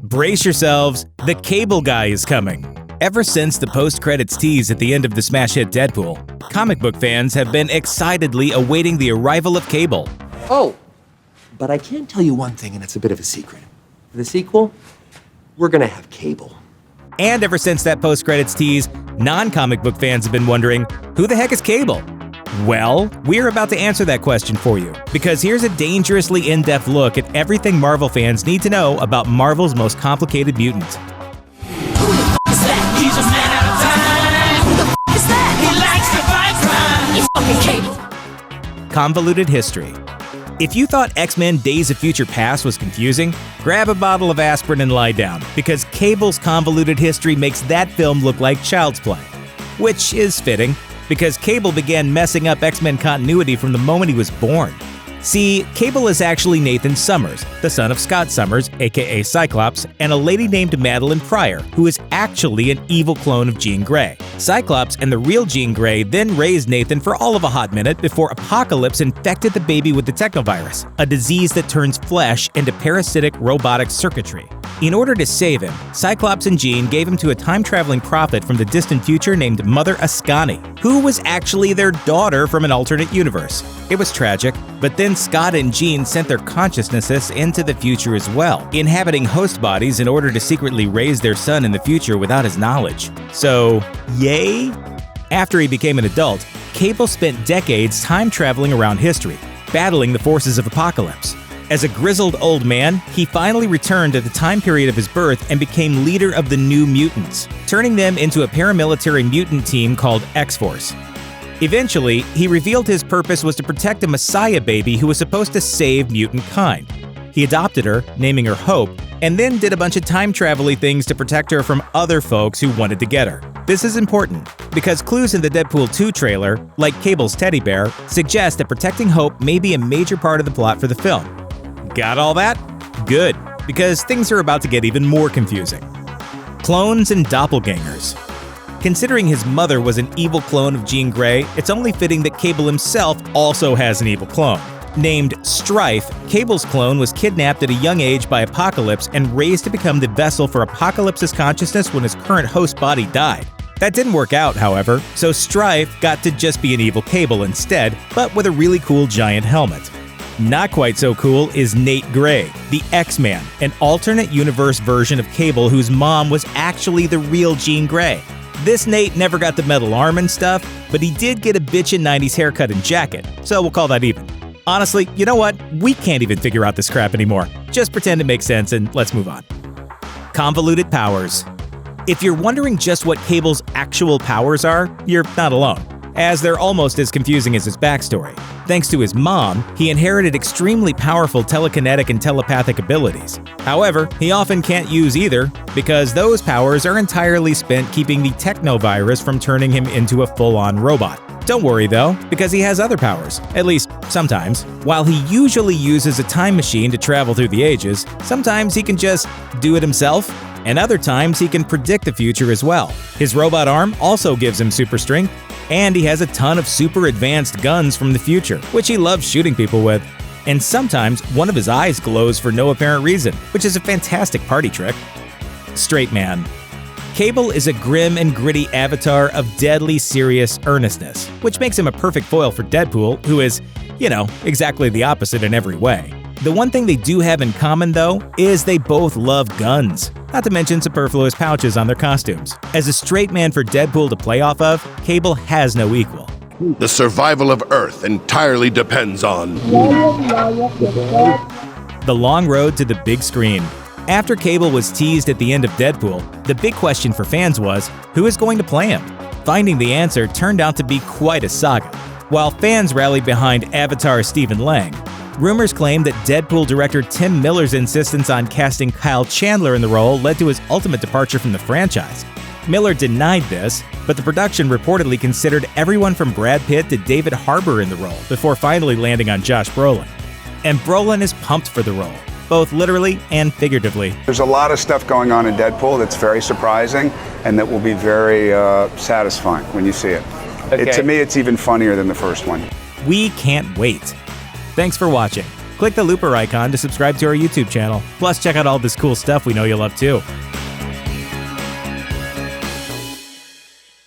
Brace yourselves, the Cable Guy is coming. Ever since the post-credits tease at the end of the smash hit Deadpool, comic book fans have been excitedly awaiting the arrival of Cable. Oh, but I can tell you one thing, and it's a bit of a secret. For the sequel, we're gonna have Cable. And ever since that post-credits tease, non-comic book fans have been wondering, who the heck is Cable? Well, we're about to answer that question for you, because here's a dangerously in-depth look at everything Marvel fans need to know about Marvel's most complicated mutant. Convoluted history. If you thought X-Men Days of Future Past was confusing, grab a bottle of aspirin and lie down, because Cable's convoluted history makes that film look like child's play. Which is fitting, because Cable began messing up X-Men continuity from the moment he was born. See, Cable is actually Nathan Summers, the son of Scott Summers, aka Cyclops, and a lady named Madeline Pryor, who is actually an evil clone of Jean Grey. Cyclops and the real Jean Grey then raised Nathan for all of a hot minute before Apocalypse infected the baby with the technovirus, a disease that turns flesh into parasitic robotic circuitry. In order to save him, Cyclops and Jean gave him to a time-traveling prophet from the distant future named Mother Ascani, who was actually their daughter from an alternate universe. It was tragic, but then Scott and Jean sent their consciousnesses into the future as well, inhabiting host bodies in order to secretly raise their son in the future without his knowledge. So, yay? After he became an adult, Cable spent decades time-traveling around history, battling the forces of Apocalypse. As a grizzled old man, he finally returned to the time period of his birth and became leader of the New Mutants, turning them into a paramilitary mutant team called X-Force. Eventually, he revealed his purpose was to protect a Messiah baby who was supposed to save mutant kind. He adopted her, naming her Hope, and then did a bunch of time-travel-y things to protect her from other folks who wanted to get her. This is important, because clues in the Deadpool 2 trailer, like Cable's teddy bear, suggest that protecting Hope may be a major part of the plot for the film. Got all that? Good, because things are about to get even more confusing. Clones and doppelgangers. Considering his mother was an evil clone of Jean Grey, it's only fitting that Cable himself also has an evil clone. Named Strife, Cable's clone was kidnapped at a young age by Apocalypse and raised to become the vessel for Apocalypse's consciousness when his current host body died. That didn't work out, however, so Strife got to just be an evil Cable instead, but with a really cool giant helmet. Not quite so cool is Nate Gray, the X-Man, an alternate universe version of Cable whose mom was actually the real Jean Grey. This Nate never got the metal arm and stuff, but he did get a bitchin' 90s haircut and jacket, so we'll call that even. Honestly, you know what? We can't even figure out this crap anymore. Just pretend it makes sense and let's move on. Convoluted powers. If you're wondering just what Cable's actual powers are, you're not alone, as they're almost as confusing as his backstory. Thanks to his mom, he inherited extremely powerful telekinetic and telepathic abilities. However, he often can't use either, because those powers are entirely spent keeping the technovirus from turning him into a full-on robot. Don't worry though, because he has other powers, at least sometimes. While he usually uses a time machine to travel through the ages, sometimes he can just do it himself, and other times he can predict the future as well. His robot arm also gives him super strength, and he has a ton of super advanced guns from the future, which he loves shooting people with. And sometimes one of his eyes glows for no apparent reason, which is a fantastic party trick. Straight man. Cable is a grim and gritty avatar of deadly serious earnestness, which makes him a perfect foil for Deadpool, who is, exactly the opposite in every way. The one thing they do have in common, though, is they both love guns, not to mention superfluous pouches on their costumes. As a straight man for Deadpool to play off of, Cable has no equal. The survival of Earth entirely depends on the long road to the big screen. After Cable was teased at the end of Deadpool, the big question for fans was, who is going to play him? Finding the answer turned out to be quite a saga. While fans rallied behind Avatar Stephen Lang, rumors claim that Deadpool director Tim Miller's insistence on casting Kyle Chandler in the role led to his ultimate departure from the franchise. Miller denied this, but the production reportedly considered everyone from Brad Pitt to David Harbour in the role before finally landing on Josh Brolin. And Brolin is pumped for the role, both literally and figuratively. There's a lot of stuff going on in Deadpool that's very surprising and that will be very satisfying when you see it. Okay. To me, it's even funnier than the first one. We can't wait. Thanks for watching. Click click the looper icon to subscribe to our YouTube channel. Plus, check out all this cool stuff we know you'll love too.